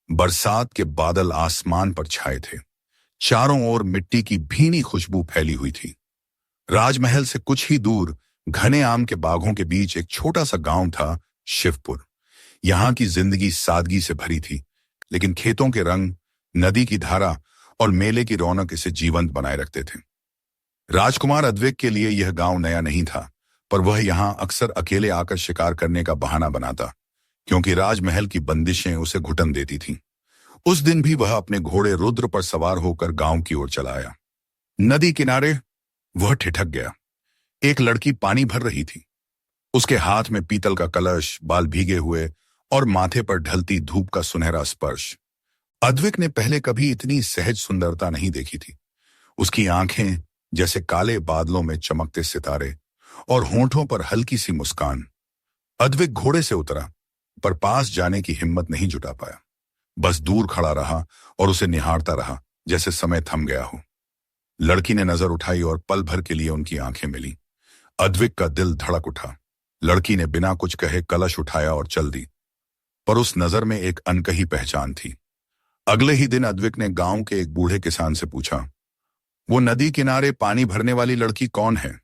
बरसात के बादल आसमान पर छाए थे। चारों ओर मिट्टी की भीनी खुशबू फैली हुई थी। राजमहल से कुछ ही दूर घने आम के बागों के बीच एक छोटा सा गांव था, शिवपुर। यहाँ की जिंदगी सादगी से भरी थी, लेकिन खेतों के रंग, नदी की धारा और मेले की रौनक इसे जीवंत बनाए रखते थे। राजकुमार अद्विक के लिए यह गांव नया नहीं था, पर वह यहाँ अक्सर अकेले आकर शिकार करने का बहाना बनाता, क्योंकि राजमहल की बंदिशें उसे घुटन देती थीं। उस दिन भी वह अपने घोड़े रुद्र पर सवार होकर गांव की ओर चला आया। नदी किनारे वह ठिठक गया। एक लड़की पानी भर रही थी। उसके हाथ में पीतल का कलश, बाल भीगे हुए और माथे पर ढलती धूप का सुनहरा स्पर्श। अद्विक ने पहले कभी इतनी सहज सुंदरता नहीं देखी थी। उसकी आंखें जैसे काले बादलों में चमकते सितारे और होंठों पर हल्की सी मुस्कान। अद्विक घोड़े से उतरा, पर पास जाने की हिम्मत नहीं जुटा पाया। बस दूर खड़ा रहा और उसे निहारता रहा, जैसे समय थम गया हो। लड़की ने नजर उठाई और पल भर के लिए उनकी आंखें मिली। अद्विक का दिल धड़क उठा। लड़की ने बिना कुछ कहे कलश उठाया और चल दी, पर उस नजर में एक अनकही पहचान थी। अगले ही दिन अद्विक ने गांव के एक बूढ़े किसान से पूछा, वो नदी किनारे पानी भरने वाली लड़की कौन है?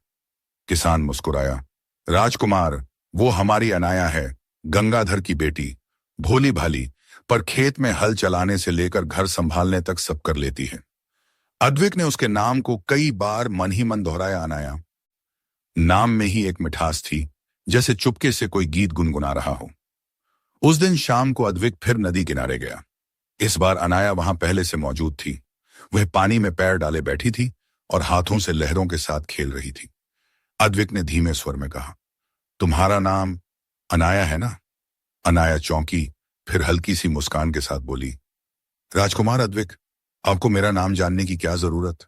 किसान मुस्कुराया, राजकुमार, वो हमारी अनाया है, गंगाधर की बेटी। भोली भाली, पर खेत में हल चलाने से लेकर घर संभालने तक सब कर लेती है। अद्विक ने उसके नाम को कई बार मन ही मन दोहराया। अनाया नाम में ही एक मिठास थी, जैसे चुपके से कोई गीत गुनगुना रहा हो। उस दिन शाम को अद्विक फिर नदी किनारे गया। इस बार अनाया वहां पहले से मौजूद थी। वह पानी में पैर डाले बैठी थी और हाथों से लहरों के साथ खेल रही थी। अद्विक ने धीमे स्वर में कहा, तुम्हारा नाम अनाया है ना? अनाया चौंकी, फिर हल्की सी मुस्कान के साथ बोली, राजकुमार अद्विक, आपको मेरा नाम जानने की क्या जरूरत?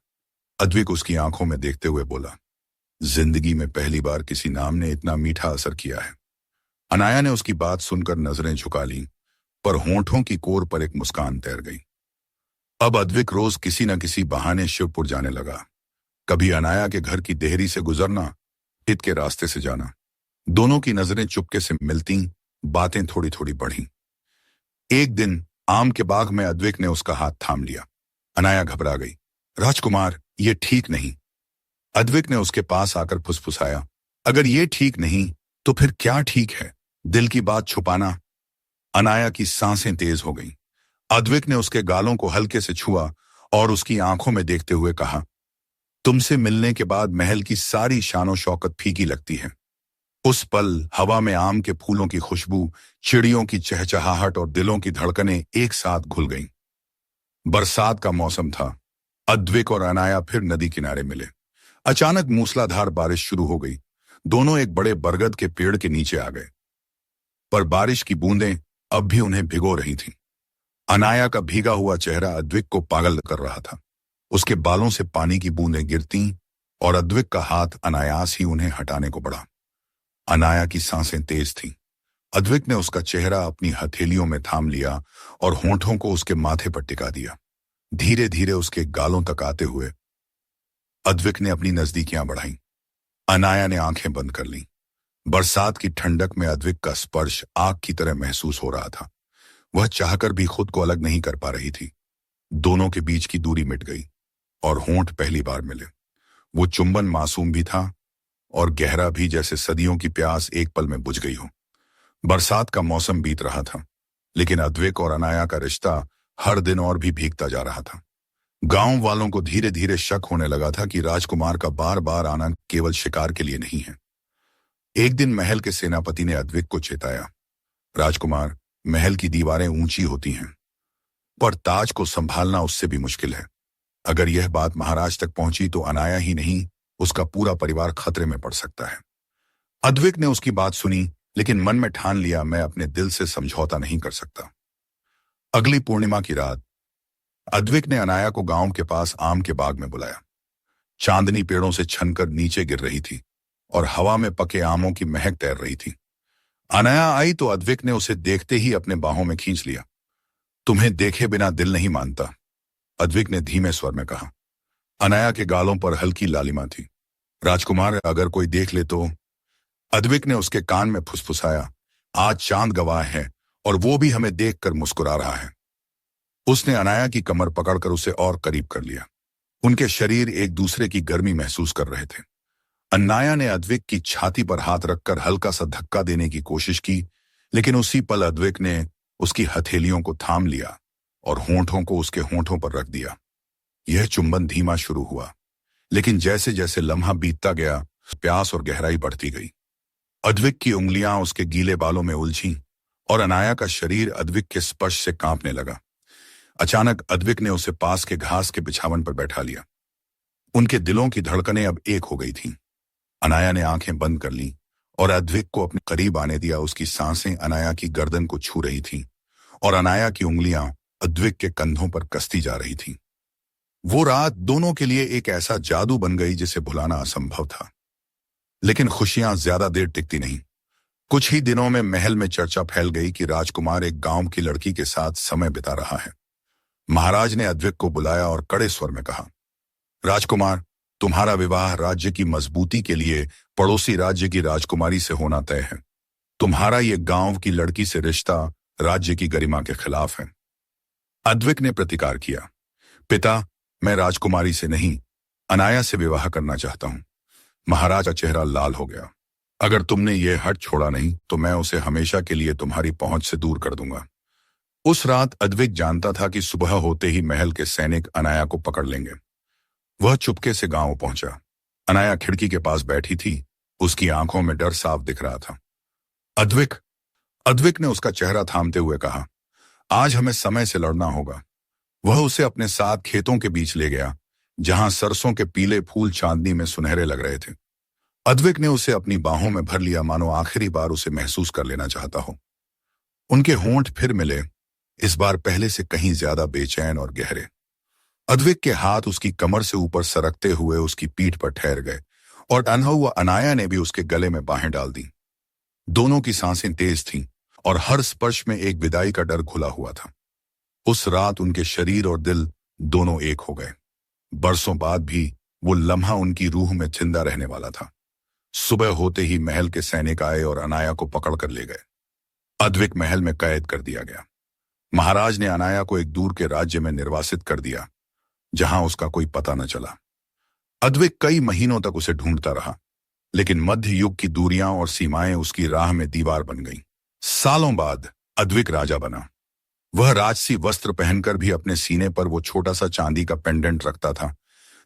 अद्विक उसकी आंखों में देखते हुए बोला, जिंदगी में पहली बार किसी नाम ने इतना मीठा असर किया है। अनाया ने उसकी बात सुनकर नजरें झुका लीं, पर होंठों की कोर पर एक मुस्कान तैर गई। अब अद्विक रोज किसी न किसी बहाने शिवपुर जाने लगा। कभी अनाया के घर की देहरी से गुजरना, हित के रास्ते से जाना। दोनों की नजरें चुपके से मिलती, बातें थोड़ी थोड़ी बढ़ी। एक दिन आम के बाग में अद्विक ने उसका हाथ थाम लिया। अनाया घबरा गई। राजकुमार, ये ठीक नहीं। अद्विक ने उसके पास आकर फुसफुसाया, अगर ये ठीक नहीं तो फिर क्या ठीक है? दिल की बात छुपाना। अनाया की सांसें तेज हो गईं। अद्विक ने उसके गालों को हल्के से छुआ और उसकी आंखों में देखते हुए कहा, तुमसे मिलने के बाद महल की सारी शानो शौकत फीकी लगती है। उस पल हवा में आम के फूलों की खुशबू, चिड़ियों की चहचहाहट और दिलों की धड़कनें एक साथ घुल गईं। बरसात का मौसम था। अद्विक और अनाया फिर नदी किनारे मिले। अचानक मूसलाधार बारिश शुरू हो गई। दोनों एक बड़े बरगद के पेड़ के नीचे आ गए, पर बारिश की बूंदें अब भी उन्हें भिगो रही थीं। अनाया का भीगा हुआ चेहरा अद्विक को पागल कर रहा था। उसके बालों से पानी की बूंदें गिरती और अद्विक का हाथ अनायास ही उन्हें हटाने को बढ़ा। अनाया की सांसें तेज थीं। अद्विक ने उसका चेहरा अपनी हथेलियों में थाम लिया और होंठों को उसके माथे पर टिका दिया। धीरे धीरे उसके गालों तक आते हुए अद्विक ने अपनी नजदीकियां बढ़ाईं। अनाया ने आंखें बंद कर लीं। बरसात की ठंडक में अद्विक का स्पर्श आग की तरह महसूस हो रहा था। वह चाहकर भी खुद को अलग नहीं कर पा रही थी। दोनों के बीच की दूरी मिट गई और होंठ पहली बार मिले। वो चुंबन मासूम भी था और गहरा भी, जैसे सदियों की प्यास एक पल में बुझ गई हो। बरसात का मौसम बीत रहा था, लेकिन अद्विक और अनाया का रिश्ता हर दिन और भी भीगता जा रहा था। गांव वालों को धीरे धीरे शक होने लगा था कि राजकुमार का बार बार आना केवल शिकार के लिए नहीं है। एक दिन महल के सेनापति ने अद्विक को चेताया, राजकुमार, महल की दीवारें ऊंची होती हैं, पर ताज को संभालना उससे भी मुश्किल है। अगर यह बात महाराज तक पहुंची तो अनाया ही नहीं, उसका पूरा परिवार खतरे में पड़ सकता है। अद्विक ने उसकी बात सुनी, लेकिन मन में ठान लिया, मैं अपने दिल से समझौता नहीं कर सकता। अगली पूर्णिमा की रात अद्विक ने अनाया को गांव के पास आम के बाग में बुलाया। चांदनी पेड़ों से छनकर नीचे गिर रही थी और हवा में पके आमों की महक तैर रही थी। अनाया आई तो अद्विक ने उसे देखते ही अपने बाहों में खींच लिया। तुम्हें देखे बिना दिल नहीं मानता, अद्विक ने धीमे स्वर में कहा। अनाया के गालों पर हल्की लालिमा थी। राजकुमार, अगर कोई देख ले तो? अद्विक ने उसके कान में फुसफुसाया, आज चांद गवाह है और वो भी हमें देखकर मुस्कुरा रहा है। उसने अनाया की कमर पकड़कर उसे और करीब कर लिया। उनके शरीर एक दूसरे की गर्मी महसूस कर रहे थे। अनाया ने अद्विक की छाती पर हाथ रखकर हल्का सा धक्का देने की कोशिश की, लेकिन उसी पल अद्विक ने उसकी हथेलियों को थाम लिया और होंठों को उसके होंठों पर रख दिया। यह चुंबन धीमा शुरू हुआ, लेकिन जैसे जैसे लम्हा बीतता गया, प्यास और गहराई बढ़ती गई। अद्विक की उंगलियां उसके गीले बालों में उलझीं और अनाया का शरीर अद्विक के स्पर्श से कांपने लगा। अचानक अद्विक ने उसे पास के घास के बिछावन पर बैठा लिया। उनके दिलों की धड़कनें अब एक हो गई थीं। अनाया ने आंखें बंद कर लीं और अद्विक को अपने करीब आने दिया। उसकी सांसें अनाया की गर्दन को छू रही थीं और अनाया की उंगलियां अद्विक के कंधों पर कसती जा रही थीं। वो रात दोनों के लिए एक ऐसा जादू बन गई जिसे भुलाना असंभव था। लेकिन खुशियां ज्यादा देर टिकती नहीं। कुछ ही दिनों में महल में चर्चा फैल गई कि राजकुमार एक गांव की लड़की के साथ समय बिता रहा है। महाराज ने अद्विक को बुलाया और कड़े स्वर में कहा, राजकुमार, तुम्हारा विवाह राज्य की मजबूती के लिए पड़ोसी राज्य की राजकुमारी से होना तय है। तुम्हारा ये गांव की लड़की से रिश्ता राज्य की गरिमा के खिलाफ है। अद्विक ने प्रतिकार किया, पिता, मैं राजकुमारी से नहीं, अनाया से विवाह करना चाहता हूं। महाराज का चेहरा लाल हो गया। अगर तुमने ये हट छोड़ा नहीं तो मैं उसे हमेशा के लिए तुम्हारी पहुंच से दूर कर दूंगा। उस रात अद्विक जानता था कि सुबह होते ही महल के सैनिक अनाया को पकड़ लेंगे। वह चुपके से गांव पहुंचा। अनाया खिड़की के पास बैठी थी। उसकी आंखों में डर साफ दिख रहा था। अद्विक, अद्विक ने उसका चेहरा थामते हुए कहा, आज हमें समय से लड़ना होगा। वह उसे अपने साथ खेतों के बीच ले गया, जहां सरसों के पीले फूल चांदनी में सुनहरे लग रहे थे। अद्विक ने उसे अपनी बाहों में भर लिया, मानो आखिरी बार उसे महसूस कर लेना चाहता हो। उनके होंठ फिर मिले, इस बार पहले से कहीं ज्यादा बेचैन और गहरे। अद्विक के हाथ उसकी कमर से ऊपर सरकते हुए उसकी पीठ पर ठहर गए और अनहा हुआ अनाया ने भी उसके गले में बाहें डाल दी। दोनों की सांसें तेज थीं और हर स्पर्श में एक विदाई का डर घुला हुआ था। उस रात उनके शरीर और दिल दोनों एक हो गए। बरसों बाद भी वो लम्हा उनकी रूह में जिंदा रहने वाला था। सुबह होते ही महल के सैनिक आए और अनाया को पकड़ कर ले गए। अद्विक महल में कैद कर दिया गया। महाराज ने अनाया को एक दूर के राज्य में निर्वासित कर दिया, जहां उसका कोई पता न चला। अद्विक कई महीनों तक उसे ढूंढता रहा, लेकिन मध्य युग की दूरियां और सीमाएं उसकी राह में दीवार बन गईं। सालों बाद अद्विक राजा बना। वह राजसी वस्त्र पहनकर भी अपने सीने पर वो छोटा सा चांदी का पेंडेंट रखता था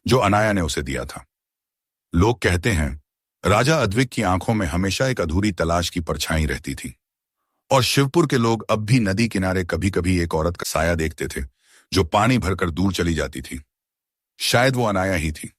जो अनाया ने उसे दिया था। लोग कहते हैं, राजा अद्विक की आंखों में हमेशा एक अधूरी तलाश की परछाई रहती थी और शिवपुर के लोग अब भी नदी किनारे कभी कभी एक औरत का साया देखते थे जो पानी भरकर दूर चली जाती थी। शायद वो अनाया ही थी।